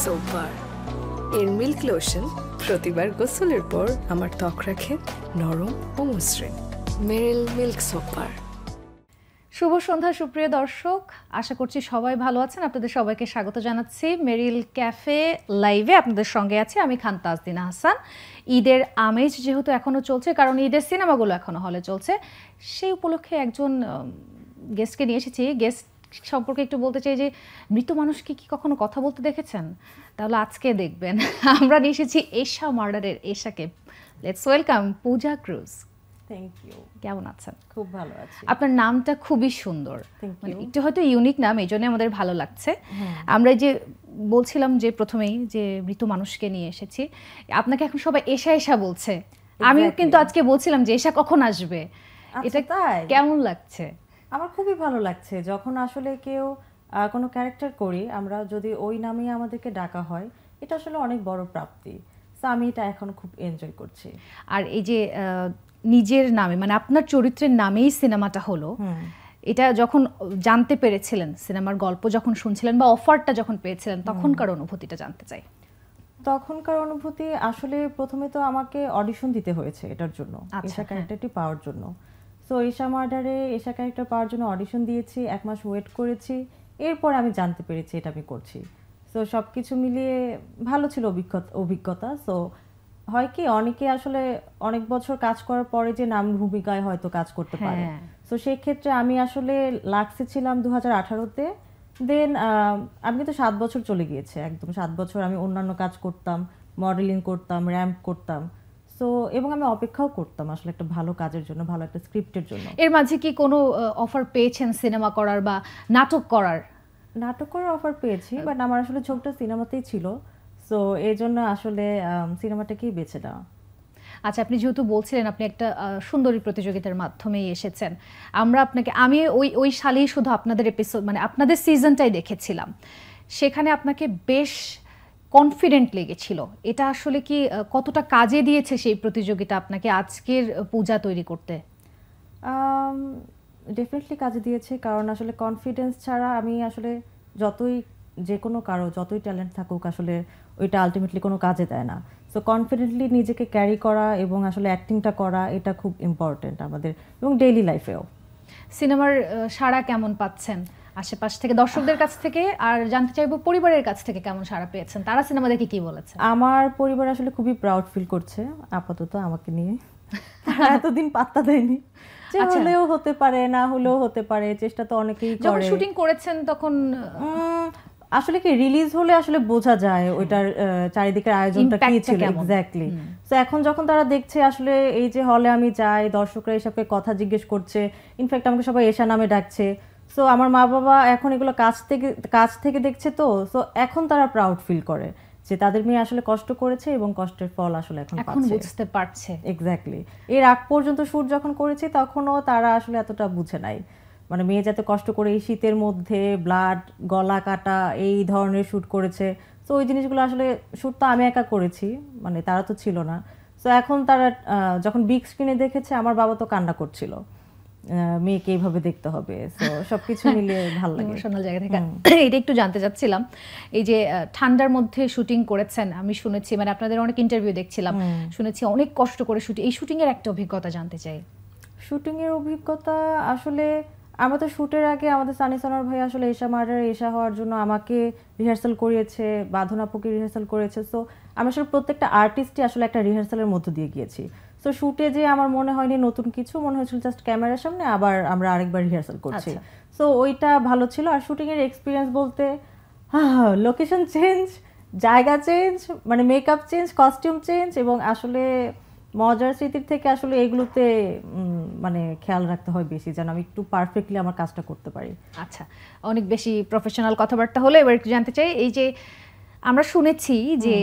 Soap bar. এর milk lotion প্রতিবার গোসলের পর আমার ত্বক রাখে নরম ও মসৃণ। মেরিল মিল্ক সোপ বার। শুভ সন্ধ্যা সুপ্রিয় দর্শক, আশা করছি সবাই ভালো আছেন। আপনাদের সবাইকে স্বাগত জানাচ্ছি মেরিল ক্যাফে লাইভে। আপনাদের সঙ্গে আছি আমি খান তাজদিনা হাসান। ঈদের আমেজ যেহেতু এখনও চলছে, কারণ ঈদের সিনেমাগুলো এখনও হলে চলছে, সেই উপলক্ষে একজন গেস্টকে নিয়ে এসেছি। গেস্ট সম্পর্কে একটু বলতে চাই যে মৃত মানুষকে কি কখনো কথা বলতে দেখেছেন? তাহলে আজকে দেখবেন। আমরা নিয়ে এসেছি এশা মার্ডারের এশাকে। Let's welcome Pooja Cruz. Thank you. কেমন আছেন? খুব ভালো আছি। আপনার নামটা খুবই সুন্দর, মানে একটু হয়তো ইউনিক নাম, এই জন্য আমাদের ভালো লাগছে। আমরা যে বলছিলাম যে প্রথমেই যে মৃত মানুষকে নিয়ে এসেছি, আপনাকে এখন সবাই এশা এশা বলছে। আমিও কিন্তু আজকে বলছিলাম যে এশা কখন আসবে। এটা কেমন লাগছে? আমার খুবই ভালো লাগছে যখন আসলে কেউ কোনো ক্যারেক্টার করি, আমরা যদি ওই নামেই আমাদেরকে ডাকা হয়, এটা আসলে অনেক বড় প্রাপ্তি। তো আমি এটা এখন খুব এনজয় করছি। আর এই যে নিজের নামে, মানে আপনার চরিত্রের নামেই সিনেমাটা হলো, এটা যখন জানতে পেরেছিলেন, সিনেমার গল্প যখন শুনছিলেন বা অফারটা যখন পেয়েছিলেন, তখনকার অনুভূতিটা জানতে চাই। তখনকার অনুভূতি আসলে প্রথমে তো আমাকে অডিশন দিতে হয়েছে এটার জন্য, এশা ক্যারেক্টারটি পাওয়ার জন্য। সো এশা মার্ডারে এশা ক্যারেক্টার পাওয়ার জন্য অডিশন দিয়েছি, 1 মাস ওয়েট করেছি, এরপর আমি জানতে পেরেছি এটা আমি করছি। সো সব কিছু মিলিয়ে ভালো ছিল অভিজ্ঞতা। সো হয় কি, অনেকে আসলে অনেক বছর কাজ করার পরে যে নাম ভূমিকায় হয়তো কাজ করতে পারে। সো সেই ক্ষেত্রে আমি আসলে লাক্সে ছিলাম 2018-তে। দেন আমি কিন্তু 7 বছর চলে গিয়েছে, একদম 7 বছর আমি অন্যান্য কাজ করতাম, মডেলিং করতাম, র্যাম্প করতাম। সো এবং আমি অপেক্ষাও করতাম আসলে একটা ভালো কাজের জন্য, ভালো একটা স্ক্রিপ্টের জন্য। এর মাঝে কি কোনো অফার পেয়েছেন সিনেমা করার বা নাটক করার? নাটক করার অফার পেয়েছি, বাট আমার আসলে ঝোঁকটা সিনেমাতেই ছিল। সো এই জন্য আসলে সিনেমাটাকেই বেছে নেওয়া। আচ্ছা, আপনি যেহেতু বলছিলেন আপনি একটা সুন্দরী প্রতিযোগিতার মাধ্যমেই এসেছেন, আমি ওই সালেই শুধু আপনাদের এপিসোড, মানে আপনাদের সিজনটাই দেখেছিলাম। সেখানে আপনাকে বেশ কনফিডেন্ট লেগেছিল। এটা আসলে কি কতটা কাজে দিয়েছে সেই প্রতিযোগিতা আপনাকে আজকের পূজা তৈরি করতে? ডেফিনেটলি কাজে দিয়েছে, কারণ আসলে কনফিডেন্স ছাড়া আমি আসলে যে কোনো কারো যতই ট্যালেন্ট থাকুক, আসলে ওইটা আলটিমেটলি কোনো কাজে দেয় না। সো কনফিডেন্টলি নিজেকে ক্যারি করা এবং আসলে অ্যাক্টিংটা করা, এটা খুব ইম্পর্টেন্ট আমাদের এবং ডেইলি লাইফেও। সিনেমার সাড়া কেমন পাচ্ছেন আশেপাশ থেকে, দর্শকদের কাছ থেকে? আর জানতে চাইবো পরিবারের কাছ থেকে কেমন সাড়া পেয়েছেন, তারা সিনেমা দেখে কি বলেছে? আমার পরিবার আসলে খুবই প্রাউড ফিল করছে আপাতত আমাকে নিয়ে। এতদিন পাত্তা দেয়নি যে হলেও হতে পারে, না হলেও হতে পারে, চেষ্টা তো অনেকেই করে। যখন শুটিং করেছেন তখন আসলে কি রিলিজ হলে আসলে বোঝা যায় ওইটার চারিদিকের আয়োজনটা কি ছিল এক্স্যাক্টলি। তো এখন যখন তারা দেখছে আসলে এই যে হলে আমি যাই, দর্শকরা এসবে কথা জিজ্ঞেস করছে, ইনফ্যাক্ট আমাকে সবাই এশা নামে ডাকছে। সো আমার মা বাবা এখন এগুলো কাছ থেকে দেখছে, তো সো এখন তারা প্রাউড ফিল করে যে তাদের মেয়ে আসলে কষ্ট করেছে এবং কষ্টের ফল আসলে এখন বুঝতে পারছে। এক্স্যাক্টলি। এর আগ পর্যন্ত শুট যখন করেছি তখনও তারা আসলে এতটা বুঝে নাই, মানে মেয়ে যাতে কষ্ট করে এই শীতের মধ্যে ব্লাড, গলা কাটা, এই ধরনের শ্যুট করেছে। তো ওই জিনিসগুলো আসলে শ্যুট তো আমি একা করেছি, মানে তারা তো ছিল না। সো এখন তারা যখন বিগ স্ক্রিনে দেখেছে, আমার বাবা তো কান্না করছিল, মেয়েকে এইভাবে দেখতে হবে। সো সবকিছু মিলিয়ে ভালো লাগে। ইমোশনাল জায়গা থেকে এটা একটু জানতে চাচ্ছিলাম। এই যে ঠান্ডার মধ্যে শুটিং করেছেন, আমি শুনেছি, মানে আপনাদের অনেক ইন্টারভিউ দেখছিলাম, শুনেছি অনেক কষ্ট করে শুটিং। এই শুটিং এর একটা অভিজ্ঞতা জানতে চাই। শুটিং এর অভিজ্ঞতা আসলে আমরা তো শুটের আগে আমাদের সানি সানোয়ার ভাই আসলে এশা মার্ডারে এশা হওয়ার জন্য আমাকে রিহার্সাল করিয়েছে, বাঁধন আপুকে রিহার্সাল করেছে। সো আমি আসলে প্রত্যেকটা আর্টিস্টই আসলে একটা রিহার্সালের মধ্য দিয়ে গিয়েছি। সো শুটে যে আমার মনে হয়নি নতুন কিছু, মনে হয়েছিল জাস্ট ক্যামেরার সামনে আবার আমরা আরেকবার রিহার্সাল করছি। সো ওইটা ভালো ছিল। আর শুটিং এর এক্সপিরিয়েন্স বলতে লোকেশন চেঞ্জ, জায়গা চেঞ্জ, মানে মেকআপ চেঞ্জ, কস্টিউম চেঞ্জ, এবং আসলে মজার স্মৃতির থেকে আসলে এগুলোতে মানে খেয়াল রাখতে হয় বেশি, যেন আমি একটু পারফেক্টলি আমার কাজটা করতে পারি। আচ্ছা, অনেক বেশি প্রফেশনাল কথাবার্তা হলো, এবার একটু জানতে চাই, এই যে আমরা শুনেছি যে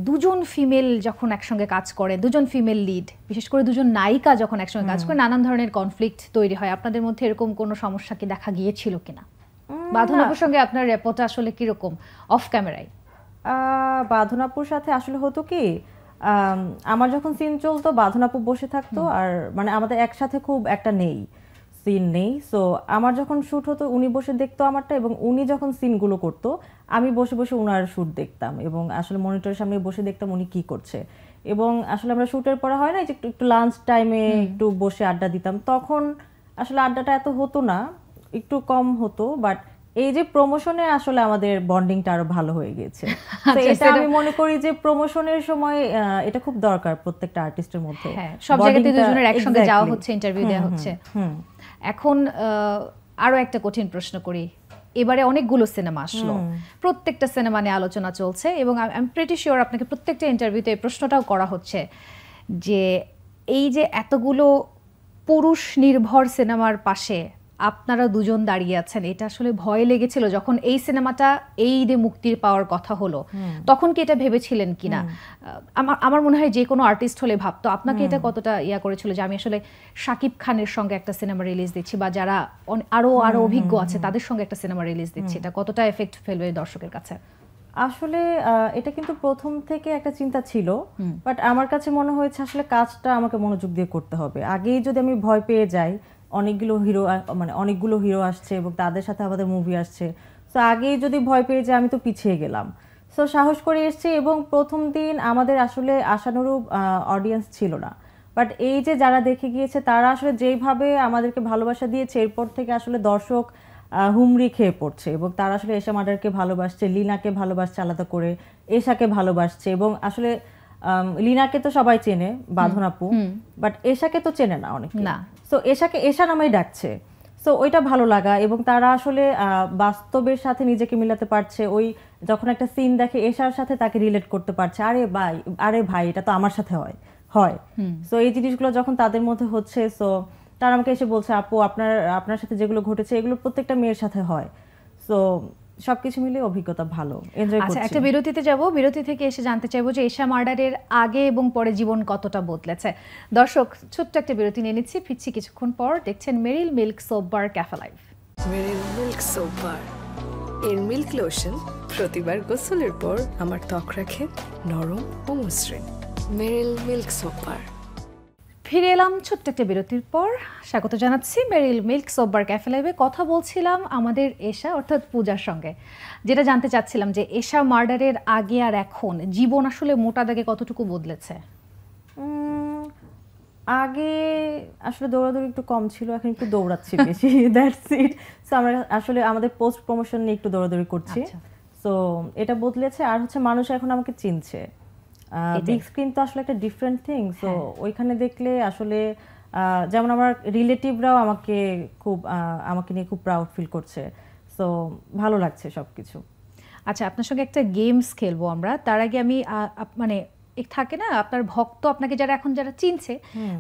দুজন ফিমেল যখন একসঙ্গে কাজ করে, দুজন ফিমেল লিড, বিশেষ করে দুজন নায়িকা যখন একসঙ্গে কাজ করে, নানান ধরনের কনফ্লিক্ট তৈরি হয়। আপনাদের মধ্যে এরকম কোনো সমস্যা কি দেখা গিয়েছিল কিনা? বাঁধন আপুর সঙ্গে আপনার রেপোর্টটা আসলে কিরকম অফ ক্যামেরায়? বাঁধন আপুর সাথে আসলে হতো কি, আমার যখন সিন চলতো বাঁধন আপু বসে থাকতো, আর মানে আমাদের একসাথে খুব একটা নেই। সিন নেই। সো আমার যখন শ্যুট হতো উনি বসে দেখতো আমারটা, এবং উনি যখন সিনগুলো করতো আমি বসে বসে ওনার শ্যুট দেখতাম, এবং আসলে মনিটরের সামনে বসে দেখতাম উনি কি করছে। এবং আসলে আমরা শ্যুটের পরে হয় না যে একটু লাঞ্চ টাইমে একটু বসে আড্ডা দিতাম, তখন আসলে আড্ডাটা এত হতো না, একটু কম হতো, বাট এই যে প্রমোশনে আসলে আমাদের বন্ডিংটা আরো ভালো হয়ে গেছে। তো এটা আমি মনে করি যে প্রমোশনের সময় এটা খুব দরকার প্রত্যেকটা আর্টিস্টের মধ্যে। হ্যাঁ, সব জায়গাতে দুজনের একসঙ্গে যাওয়া হচ্ছে, ইন্টারভিউ দেওয়া হচ্ছে। এখন আরো একটা কঠিন প্রশ্ন করি, এবারে অনেকগুলো সিনেমা আসলো, প্রত্যেকটা সিনেমা নিয়ে আলোচনা চলছে, এবং আই এম প্রিটি শিওর আপনাকে প্রত্যেকটা ইন্টারভিউতে এই প্রশ্নটাও করা হচ্ছে যে এই যে এতগুলো পুরুষ নির্ভর সিনেমার পাশে আপনারা দুজন দাঁড়িয়ে আছেন, এটা আসলে ভয় লেগেছিল যখন এই সিনেমাটা এই ঈদে মুক্তির পাওয়ার কথা হলো, তখন কি এটা ভেবেছিলেন কিনা? আমার মনে হয় যে কোনো আর্টিস্ট হলে ভাবতো। আপনাকে এটা কতটা ইয়া করেছিল যে আমি আসলে শাকিব খানের সঙ্গে একটা সিনেমা রিলিজ দিচ্ছি, বা যারা আরো অভিজ্ঞ আছে তাদের সঙ্গে একটা সিনেমা রিলিজ দিচ্ছি, এটা কতটা এফেক্ট ফেলবে দর্শকের কাছে? আসলে এটা কিন্তু প্রথম থেকে একটা চিন্তা ছিল, বাট আমার কাছে মনে হয়েছে আসলে কাজটা আমাকে মনোযোগ দিয়ে করতে হবে। আগেই যদি আমি ভয় পেয়ে যাই, অনেকগুলো হিরো আসছে এবং তাদের সাথে আমাদের মুভি আসছে, সো আগেই যদি ভয় পেয়ে যাই আমি তো পিছিয়ে গেলাম। সো সাহস করে এসেছি, এবং প্রথম দিন আমাদের আসলে আশানুরূপ অডিয়েন্স ছিল না, বাট এই যে যারা দেখে গিয়েছে তারা আসলে যেইভাবে আমাদেরকে ভালোবাসা দিয়েছে, এরপর থেকে আসলে দর্শক হুমড়ি খেয়ে পড়ছে, এবং তারা আসলে এশা মার্ডারকে ভালোবাসছে, লিনাকে ভালোবাসছে আলাদা করে, এশাকে ভালোবাসছে। এবং আসলে লিনাকে তো সবাই চেনে, বাঁধন আপু, বাট এশাকে তো চেনে না অনেকে, সো এশাকে এশা নামেই ডাকছে। সো ওইটা ভালো লাগা, এবং তারা আসলে বাস্তবের সাথে নিজেকে মিলাতে পারছে। ওই যখন একটা সিন দেখে এশার সাথে তাকে রিলেট করতে পারছে, আরে ভাই এটা তো আমার সাথে হয়। সো এই জিনিসগুলো যখন তাদের মধ্যে হচ্ছে, সো তারা আমাকে এসে বলছে আপু আপনার সাথে যেগুলো ঘটেছে এগুলো প্রত্যেকটা মেয়ের সাথে হয়। সো সবকিছু মিলে অভিজ্ঞতা ভালো, এনজয় করছি। একটা বিরতিতে যাব, বিরতি থেকে এসে জানতে চাইবো যে এশা মার্ডারের আগে এবং পরে জীবন কতটা বদলেছে। দর্শক, ছোট্ট একটা বিরতি নিয়ে নিচ্ছি, ফিরছি কিছুক্ষণ পর। দেখছেন Meril milk soap bar cafe live. Meril milk soap bar এর মিল্ক লোশন প্রতিবার গোসলের পর আমার ত্বক রাখে নরম ও মসৃণ। মেরিল মিল্ক সোপ বার। ফিরে এলাম ছোট্ট একটা বিরতির পর। স্বাগত জানাচ্ছি মেরিল মিল্ক সোপ বার ক্যাফে লাইভে। কথা বলছিলাম আমাদের এশা অর্থাৎ পূজার সঙ্গে, যেটা জানতে চাচ্ছিলাম যে এশা মার্ডারের আগে আর এখন জীবন আসলে মোটা দাগে কতটুকু বদলেছে? আগে আসলে দৌড়াদৌড়ি একটু কম ছিল, এখন একটু দৌড়াচ্ছি বেশি, দ্যাটস ইট। সো আমরা আসলে আমাদের পোস্ট প্রমোশন নিয়ে একটু দৌড়াদৌড়ি করছি, সো এটা বদলেছে। আর হচ্ছে মানুষ এখন আমাকে চিনছে, বিগ স্ক্রিন তো আসলে একটা ডিফারেন্ট থিং। সো ওইখানে দেখলে আসলে যেমন আমার রিলেটিভরাও আমাকে নিয়ে খুব প্রাউড ফিল করছে, সো ভালো লাগছে সবকিছু। আচ্ছা, আপনার সঙ্গে একটা গেমস খেলবো আমরা। তার আগে আমি মানে থাকে না আপনার ভক্ত, আপনাকে যারা চিনছে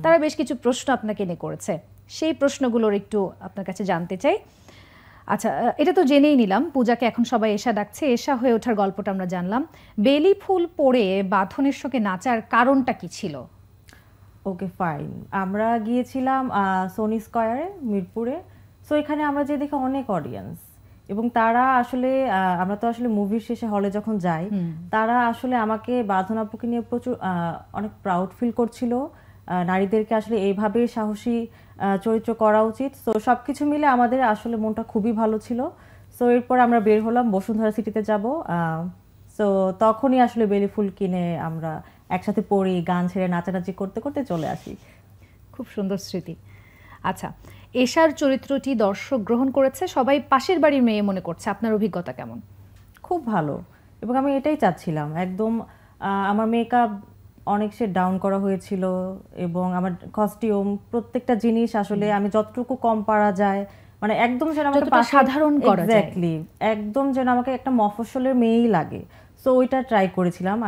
তারা বেশ কিছু প্রশ্ন আপনাকে নিয়ে করেছে, সেই প্রশ্নগুলোর একটু আপনার কাছে জানতে চাই। আচ্ছা, এটা তো জেনেই নিলাম পূজাকে এখন সবাই এশা ডাকছে, এশা হয়ে ওঠার গল্পটা আমরা জানলাম। বেলি ফুল পরে বাঁধনের সঙ্গে নাচার কারণটা কি ছিল? ওকে ফাইন, আমরা গিয়েছিলাম সোনি স্কয়ারে মিরপুরে। সো এখানে আমরা যে দেখে অনেক অডিয়েন্স, এবং তারা আসলে আমরা তো আসলে মুভির শেষে হলে যখন যাই, তারা আসলে আমাকে বাঁধন আপুকে নিয়ে অনেক প্রাউড ফিল করছিল। নারীদেরকে আসলে এইভাবে সাহসী চরিত্র করা উচিত। সো সবকিছু মিলে আমাদের আসলে মনটা খুবই ভালো ছিল। সো এরপর আমরা বের হলাম বসুন্ধরা সিটিতে যাব। সো তখনই আসলে বেলি ফুল কিনে আমরা একসাথে পড়ি, গান ছেড়ে নাচানাচি করতে করতে চলে আসি। খুব সুন্দর স্মৃতি। আচ্ছা, এশার চরিত্রটি দর্শক গ্রহণ করেছে, সবাই পাশের বাড়ির মেয়ে মনে করছে, আপনার অভিজ্ঞতা কেমন? খুব ভালো, এবং আমি এটাই চাচ্ছিলাম। একদম আমার মেকআপ অনেক সে ডাউন করা হয়েছিল, এবং আমার কস্টিউম প্রত্যেকটা জিনিস আসলে আমি যতটুকু কম পারা যায়, মানে একদম যেন আমাকে সাধারণ করা যায়, এক্স্যাক্টলি একদম যেন আমাকে একটা মফস্বলের মেয়েই লাগে। সো ওইটা ট্রাই করেছিলাম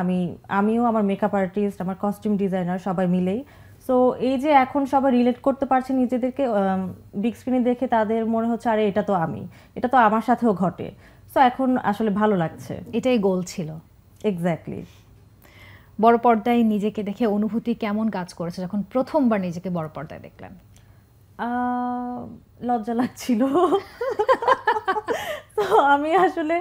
আমিও, আমার মেকআপ আর্টিস্ট, আমার কস্টিউম ডিজাইনার, সবাই মিলেই। সো এই যে এখন সবাই রিলেট করতে পারছে নিজেদেরকে, বিগ স্ক্রিনে দেখে তাদের মনে হচ্ছে আরে এটা তো আমার সাথেও ঘটে। সো এখন আসলে ভালো লাগছে, এটাই গোল ছিল। এক্স্যাক্টলি। বড় পর্দায় নিজেকে দেখে অনুভূতি কেমন কাজ করেছে যখন প্রথমবার নিজেকে বড় পর্দায় দেখলেন? লজ্জা লাগছিল। তো আমি আসলে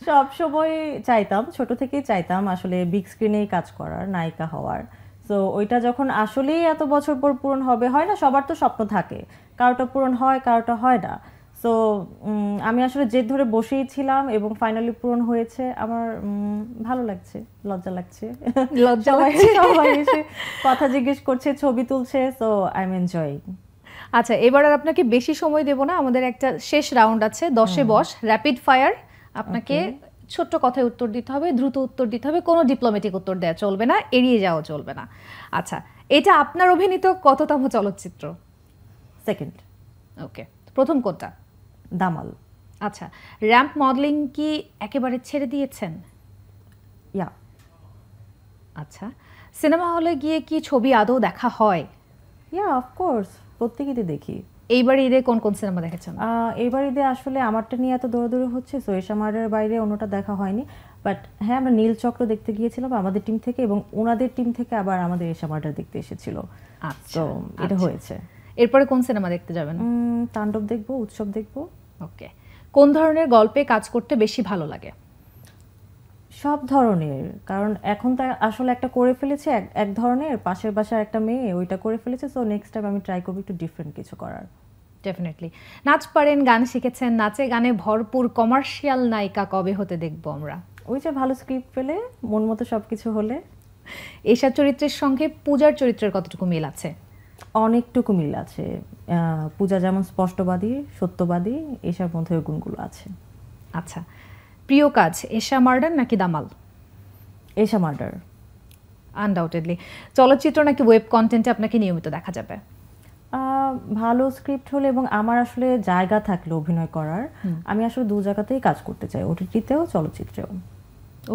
সব সময় চাইতাম, ছোট থেকেই চাইতাম আসলে বিগ স্ক্রিনেই কাজ করার, নায়িকা হওয়ার। সো ওইটা যখন আসলেই এত বছর পর পূরণ হবে, হয় না সবার তো স্বপ্ন থাকে কারোটা পূরণ হয় কারোটা হয় না। সো আমি আসলে জেদ ধরে বসেই ছিলাম এবং ফাইনালি পূরণ হয়েছে। আমার ভালো লাগছে, লজ্জা লাগছে, সবাই এসে কথা জিজ্ঞেস করছে, ছবি তুলছে, সো আই এম এনজয়িং। আচ্ছা, এবার আর আপনাকে বেশি সময় দেব না, আমাদের একটা শেষ রাউন্ড আছে 10-এ বস, র্যাপিড ফায়ার। আপনাকে ছোট্ট কথায় উত্তর দিতে হবে, দ্রুত উত্তর দিতে হবে, কোনো ডিপ্লোম্যাটিক উত্তর দেওয়া চলবে না, এড়িয়ে যাওয়া চলবে না। আচ্ছা, এটা আপনার অভিনীত কততম চলচ্চিত্র? সেকেন্ড। ওকে, প্রথম কোনটা? দামাল। আচ্ছা, র্যাম্প মডেলিং কি একেবারে ছেড়ে দিয়েছেন? ইয়া। আচ্ছা, সিনেমা হলে গিয়ে কি ছবি আদৌ দেখা হয়? ইয়া, অফকোর্স, প্রত্যেকেই দেখি। এইবার ঈদে কোন কোন সিনেমা দেখেছেন? এইবার ঈদে আসলে আমারটা নিয়ে এত দৌড়াদৌড়ি হচ্ছে, সো এশা মার্ডারের বাইরে অন্যটা দেখা হয়নি। বাট হ্যাঁ, আমরা নীলচক্র দেখতে গিয়েছিলাম আমাদের টিম থেকে, এবং ওনাদের টিম থেকে আবার আমাদের এশা মার্ডার দেখতে এসেছিল। আচ্ছা, এটা হয়েছে। এরপরে কোন সিনেমা দেখতে যাবেন? তাণ্ডব দেখবো, উৎসব দেখবো। ওকে, কোন ধরনের গল্পে কাজ করতে বেশি ভালো লাগে? সব ধরনের, কারণ এখন তো আসলে একটা করে ফেলেছে এক ধরনের, পাশের বাসার একটা মেয়ে ওইটা করে ফেলেছে, সো নেক্সট টাইম আমি ট্রাই করবো একটু ডিফারেন্ট কিছু করার। ডেফিনেটলি। নাচ পারেন, গান শিখেছেন, নাচে গানে ভরপুর কমার্শিয়াল নায়িকা কবে হতে দেখবো আমরা? ওই যে ভালো স্ক্রিপ্ট পেলে, মন মতো সবকিছু হলে। এশা চরিত্রের সঙ্গে পূজার চরিত্রের কতটুকু মিল আছে? অনেকটুকু মিল আছে। পূজা যেমন স্পষ্টবাদী, সত্যবাদী, এশার মধ্যে গুণগুলো আছে। আচ্ছা, প্রিয় কাজ এশা মার্ডার নাকি দামাল? এশা মার্ডার। আনডাউটেডলি। চলচ্চিত্র নাকি ওয়েব কন্টেন্টে আপনাকে নিয়মিত দেখা যাবে? ভালো স্ক্রিপ্ট হলে এবং আমার আসলে জায়গা থাকলে অভিনয় করার, আমি আসলে দু জায়গাতেই কাজ করতে চাই, ওটিটিতেও চলচ্চিত্রেও।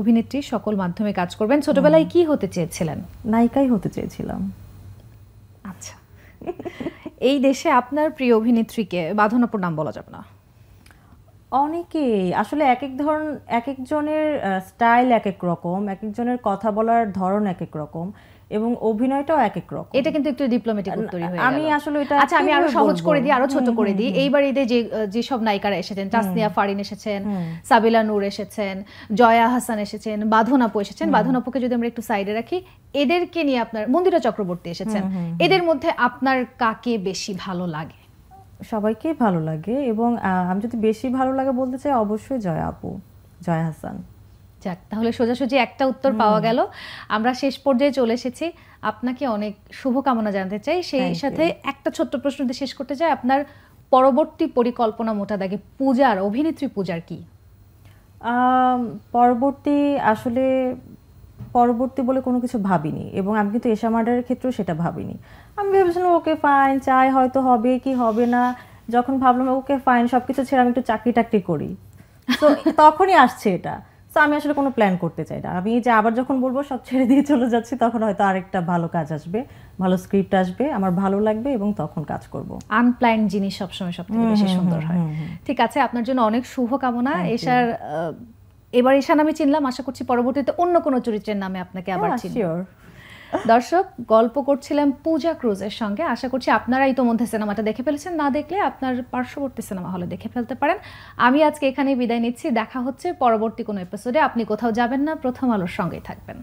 অভিনেত্রী, সকল মাধ্যমে কাজ করবেন। ছোটবেলায় কি হতে চেয়েছিলেন? নায়িকাই হতে চেয়েছিলাম। আচ্ছা, এই দেশে আপনার প্রিয় অভিনেত্রীকে? বাঁধনাপুর নাম বলা যাবে না। অনেকেই আসলে এক একজনের স্টাইল এক এক রকম, এক একজনের কথা বলার ধরন এক এক রকম, এবং অভিনয়টাও এক এক রকম। এটা কিন্তু একটু ডিপ্লোম্যাটিক উত্তরই হয়ে গেল। আমি আসলে এটা, আচ্ছা, আমি আরো সহজ করে দিই, আরো ছোট করে দিই। এইবার ঈদে যে সব নায়িকারা এসেছেন, তাসনিয়া ফারিন এসেছেন, সাবিলা নূর এসেছেন, জয়া হাসান এসেছেন, বাঁধন আপু এসেছেন। বাঁধন আপুকে যদি আমরা একটু সাইডে রাখি, এদেরকে নিয়ে আপনার, মন্দিরা চক্রবর্তী এসেছেন, এদের মধ্যে আপনার কাকে বেশি ভালো লাগে? সবাইকেই ভালো লাগে, এবং আমি যদি বেশি ভালো লাগে বলতে চাই, অবশ্যই জয়া আপু, জয়া হাসান। যাক, তাহলে সোজাসুজি একটা উত্তর পাওয়া গেল। আমরা শেষ পর্যায়ে চলে এসেছি। আপনাকে অনেক শুভকামনা জানতে চাই। সেই সাথে একটা ছোট্ট প্রশ্ন দিয়ে শেষ করতে চাই, আপনার পরবর্তী পরিকল্পনা মোটা দাগে পূজার, অভিনেত্রী পূজার কি? পরবর্তী বলে কোনো কিছু ভাবিনি, এবং আমি কিন্তু এশা মার্ডারের ক্ষেত্রেও সেটা ভাবিনি। আমি ভেবেছিলাম ওকে ফাইন, চাই হয়তো হবে কি হবে না। যখন ভাবলাম ওকে ফাইন, সবকিছু ছেড়ে আমি একটু চাকরি টাকরি করি, তো তখনই আসছে এটা। তো আমি আসলে কোনো প্ল্যান করতে চাই না। আমি যে আবার যখন বলবো সব ছেড়ে দিয়ে চলে যাচ্ছি, তখন হয়তো আরেকটা ভালো কাজ আসবে, ভালো স্ক্রিপ্ট আসবে, আমার ভালো লাগবে, এবং তখন কাজ করব। আনপ্ল্যান্ড জিনিস সবসময় সবথেকে বেশি সুন্দর হয়। ঠিক আছে, আপনার জন্য অনেক শুভকামনা। এশার, এবার এশা নামে চিনলাম, আশা করছি পরবর্তীতে অন্য কোনো চরিত্রের নামে আপনাকে আবার চিনব। দর্শক, গল্প করছিলাম পূজা ক্রুজের সঙ্গে। আশা করছি আপনারা ইতোমধ্যে সিনেমাটা দেখে ফেলেছেন, না দেখলে আপনার পার্শ্ববর্তী সিনেমা হলে দেখে ফেলতে পারেন। আমি আজকে এখানেই বিদায় নিচ্ছি। দেখা হচ্ছে পরবর্তী কোনো এপিসোডে। আপনি কোথাও যাবেন না, প্রথম আলোর সঙ্গেই থাকবেন।